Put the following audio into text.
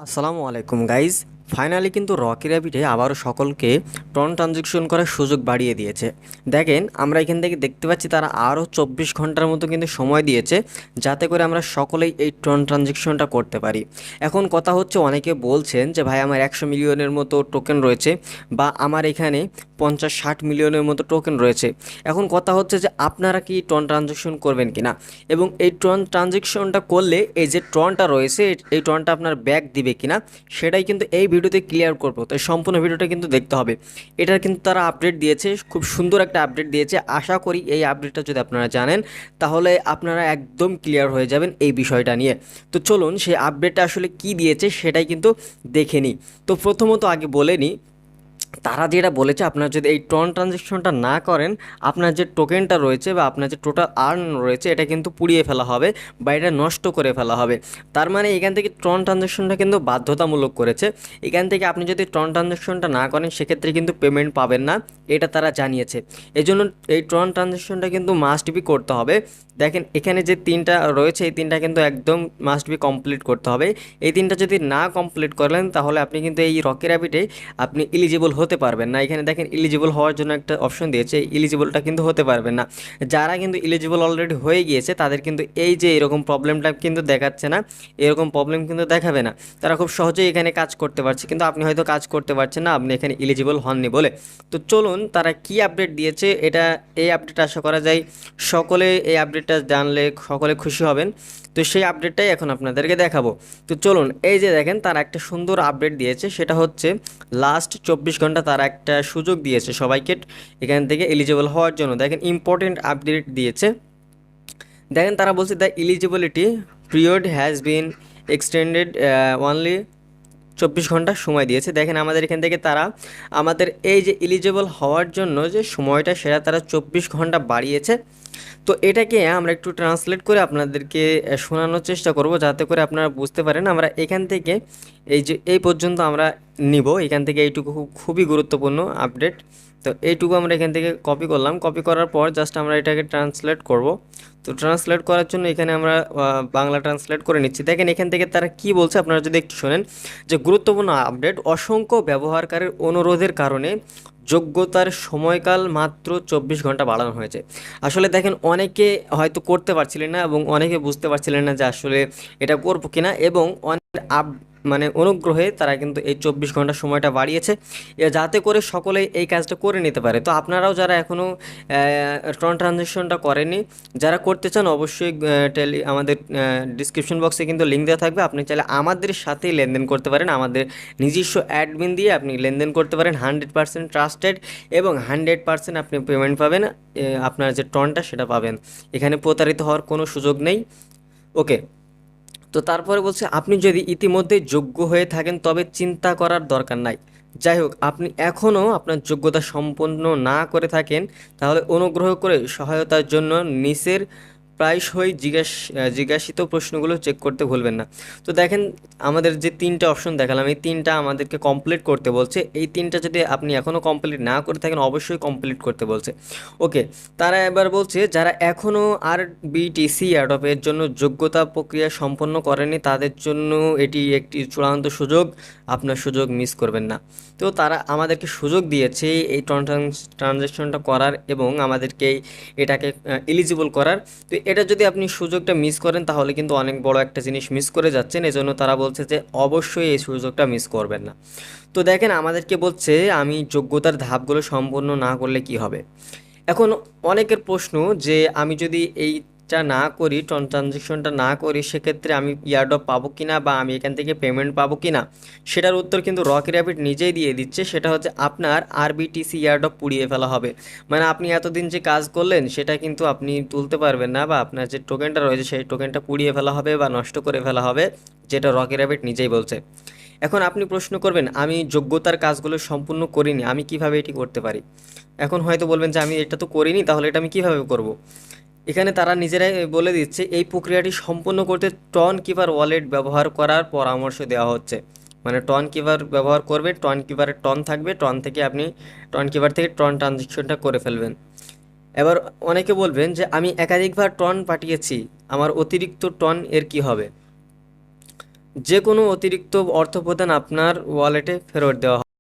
আসসালামু আলাইকুম guys. Finally কিন্তু রকি র্যাপিডে আবারও সকলকে ট্রন ট্রানজেকশন করার সুযোগ বাড়িয়ে দিয়েছে। দেখেন আমরা এখান থেকে দেখতে পাচ্ছি তারা আরও 24 ঘন্টার মতো কিন্তু সময় দিয়েছে, যাতে করে আমরা সকলেই এই ট্রন ট্রানজেকশনটা করতে পারি। এখন কথা হচ্ছে, অনেকে বলছেন যে ভাই আমার 100 মিলিয়নের মতো টোকেন রয়েছে, বা আমার এখানে 50-60 মিলিয়নের মতো টোকেন রয়েছে। এখন কথা হচ্ছে যে আপনারা কি ট্রন ট্রানজেকশন করবেন কিনা, এবং এই ট্রন ট্রানজেকশনটা করলে এই যে ট্রনটা রয়েছে এই ট্রনটা আপনার ব্যাক দিবে কিনা, সেটাই কিন্তু এই ভিডিওতে ক্লিয়ার করবো। তো সম্পূর্ণ ভিডিওটা কিন্তু দেখতে হবে। এটার কিন্তু তারা আপডেট দিয়েছে, খুব সুন্দর একটা আপডেট দিয়েছে। আশা করি এই আপডেটটা যদি আপনারা জানেন, তাহলে আপনারা একদম ক্লিয়ার হয়ে যাবেন এই বিষয়টা নিয়ে। তো চলুন সেই আপডেটটা আসলে কি দিয়েছে সেটাই কিন্তু দেখে নিই। তো প্রথমত আগে বলে নিই, তারা যেটা বলেছে, আপনার যদি এই ট্রন ট্রানজেকশনটা না করেন, আপনার যে টোকেনটা রয়েছে বা আপনার যে টোটাল আর্ন রয়েছে এটা কিন্তু পুড়িয়ে ফেলা হবে বা এটা নষ্ট করে ফেলা হবে। তার মানে এখান থেকে ট্রন ট্রানজেকশনটা কিন্তু বাধ্যতামূলক করেছে। এখান থেকে আপনি যদি ট্রন ট্রানজেকশনটা না করেন, সেক্ষেত্রে কিন্তু পেমেন্ট পাবেন না, এটা তারা জানিয়েছে। এই জন্য এই ট্রন ট্রানজেকশনটা কিন্তু মাস্ট বি করতে হবে। দেখেন এখানে যে তিনটা রয়েছে, এই তিনটা কিন্তু একদম মাস্ট বি কমপ্লিট করতে হবে। এই তিনটা যদি না কমপ্লিট করেন, তাহলে আপনি কিন্তু এই রকি র্যাপিডে আপনি এলিজিবল হতে পারবেন না। এখানে দেখেন এলিজিবল হওয়ার জন্য একটা অপশন দিয়েছে, এলিজিবলটা কিন্তু হতে পারবেন না। যারা কিন্তু এলিজিবল অলরেডি হয়ে গিয়েছে তাদের কিন্তু এই যে এরকম প্রবলেমটা কিন্তু দেখাচ্ছে না, এরকম প্রবলেম কিন্তু দেখাবে না। তারা খুব সহজেই এখানে কাজ করতে পারছে, কিন্তু আপনি হয়তো কাজ করতে পারছেন না, আপনি এখানে এলিজিবল হননি বলে। তো চলুন তারা কি আপডেট দিয়েছে, এই আপডেট আশা করা যায় সকলে এই আপডেটটা জানলে সকলে খুশি হবেন। তো সেই আপডেটটাই এখন আপনাদেরকে দেখাবো। তো চলুন, এই যে দেখেন তারা একটা সুন্দর আপডেট দিয়েছে, সেটা হচ্ছে লাস্ট 24 ঘন্টা তারা একটা সুযোগ দিয়েছে সবাইকে এখান থেকে এলিজিবল হওয়ার জন্য। দেখেন ইম্পর্টেন্ট আপডেট দিয়েছে। দেখেন তারা বলছে the eligibility period has been extended only 24 ঘন্টা সময় দিয়েছে। দেখেন আমাদের এখান থেকে তারা আমাদের এই যে এলিজিবল হওয়ার জন্য যে সময়টা, সেটা তারা 24 ঘন্টা বাড়িয়েছে। তো এটাকে আমরা একটু ট্রান্সলেট করে আপনাদেরকে শোনানোর চেষ্টা করব, যাতে করে আপনারা বুঝতে পারেন। আমরা এখান থেকে এই যে এই পর্যন্ত আমরা নিব, এখান থেকে এইটুকু খুবই গুরুত্বপূর্ণ আপডেট। তো এইটুকু আমরা এখান থেকে কপি করলাম, কপি করার পর জাস্ট আমরা এটাকে ট্রান্সলেট করব। তো ট্রান্সলেট করার জন্য এখানে আমরা বাংলা ট্রান্সলেট করে নিচ্ছি। দেখেন এখান থেকে তারা কি বলছে আপনারা যদি একটু শোনেন, যে গুরুত্বপূর্ণ আপডেট, অসংখ্য ব্যবহারকারীর অনুরোধের কারণে যোগ্যতার সময়কাল মাত্র 24 ঘন্টা বাড়ানো হয়েছে। আসলে দেখেন অনেকে হয়তো করতে পারছিলেন না, এবং অনেকে বুঝতে পারছিলেন না যে আসলে এটা করবো কিনা, এবং অনেক মানে অনুগ্রহে তারা কিন্তু এই 24 ঘন্টা সময়টা বাড়িয়েছে, যাতে করে সকলে এই কাজটা করে নিতে পারে। তো আপনারাও যারা এখনও ট্রন ট্রানজেকশনটা করেনি, যারা করতে চান, অবশ্যই আমাদের ডিসক্রিপশন বক্সে কিন্তু লিঙ্ক দেওয়া থাকবে। আপনি চাইলে আমাদের সাথেই লেনদেন করতে পারেন, আমাদের নিজস্ব অ্যাডমিন দিয়ে আপনি লেনদেন করতে পারেন। 100% ট্রাস্টেড, এবং 100% আপনি পেমেন্ট পাবেন, আপনার যে ট্রনটা সেটা পাবেন। এখানে প্রতারিত হওয়ার কোনো সুযোগ নেই। ওকে। তো তারপরে বলছে, আপনি যদি ইতিমধ্যে যোগ্য হয়ে থাকেন তবে চিন্তা করার দরকার নাই। যাই হোক, আপনি এখনও আপনার যোগ্যতা সম্পন্ন না করে থাকেন, তাহলে অনুগ্রহ করে সহায়তার জন্য নিচের প্রায়শই জিজ্ঞাসিত প্রশ্নগুলো চেক করতে ভুলবেন না। তো দেখেন আমাদের যে তিনটা অপশন দেখালাম, এই তিনটা আমাদেরকে কমপ্লিট করতে বলছে। এই তিনটা যদি আপনি এখনও কমপ্লিট না করে থাকেন, অবশ্যই কমপ্লিট করতে বলছে। ওকে। তারা এবার বলছে, যারা এখনও বিটিসি অ্যাডপের জন্য যোগ্যতা প্রক্রিয়া সম্পন্ন করেনি, তাদের জন্য এটি একটি চূড়ান্ত সুযোগ, আপনার সুযোগ মিস করবেন না। তো তারা আমাদেরকে সুযোগ দিয়েছে এই ট্রানজ্যাকশনটা করার, এবং আমাদেরকে এটাকে এলিজিবল করার। তো এটা যদি আপনি সুযোগটা মিস করেন, তাহলে কিন্তু অনেক বড় একটা জিনিস মিস করে যাচ্ছেন। এজন্য তারা বলছে যে অবশ্যই এই সুযোগটা মিস করবেন না। তো দেখেন আমাদেরকে বলছে, আমি যোগ্যতার ধাপগুলো সম্পূর্ণ না করলে কি হবে। এখন অনেকের প্রশ্ন, যে আমি যদি এইটা না করি, ট্রানজেকশনটা না করি, সেক্ষেত্রে আমি ইয়ারড্রপ পাবো কিনা, বা আমি এখান থেকে পেমেন্ট পাবো কিনা। সেটার উত্তর কিন্তু রকি র্যাপিড নিজেই দিয়ে দিচ্ছে। সেটা হচ্ছে আপনার আরবিটিসি ইয়ারড্রপ পুড়িয়ে ফেলা হবে। মানে আপনি এতদিন যে কাজ করলেন সেটা কিন্তু আপনি তুলতে পারবেন না, বা আপনার যে টোকেনটা রয়েছে সেই টোকেনটা পুড়িয়ে ফেলা হবে বা নষ্ট করে ফেলা হবে, যেটা রকি র্যাপিড নিজেই বলছে। এখন আপনি প্রশ্ন করবেন, আমি যোগ্যতার কাজগুলো সম্পূর্ণ করিনি, আমি কিভাবে এটি করতে পারি। এখন হয়তো বলবেন যে আমি এটা তো করিনি, তাহলে এটা আমি কিভাবে করব। এখানে তারা নিজেরাই বলে দিচ্ছে, এই প্রক্রিয়াটি সম্পূর্ণ করতে টন কিপার ওয়ালেট ব্যবহার করার পরামর্শ দেওয়া হচ্ছে। মানে টন কিপার ব্যবহার করবে, টন কিপারের টন থাকবে, টন কিপার থেকে টন ট্রানজেকশনটা করে ফেলবেন। এবার অনেকে বলবেন যে আমি একাধিকবার টন পাঠিয়েছি, আমার অতিরিক্ত টন এর কি হবে। যে কোনো অতিরিক্ত অর্থ প্রদান আপনার ওয়ালেটে ফেরত দেওয়া হবে।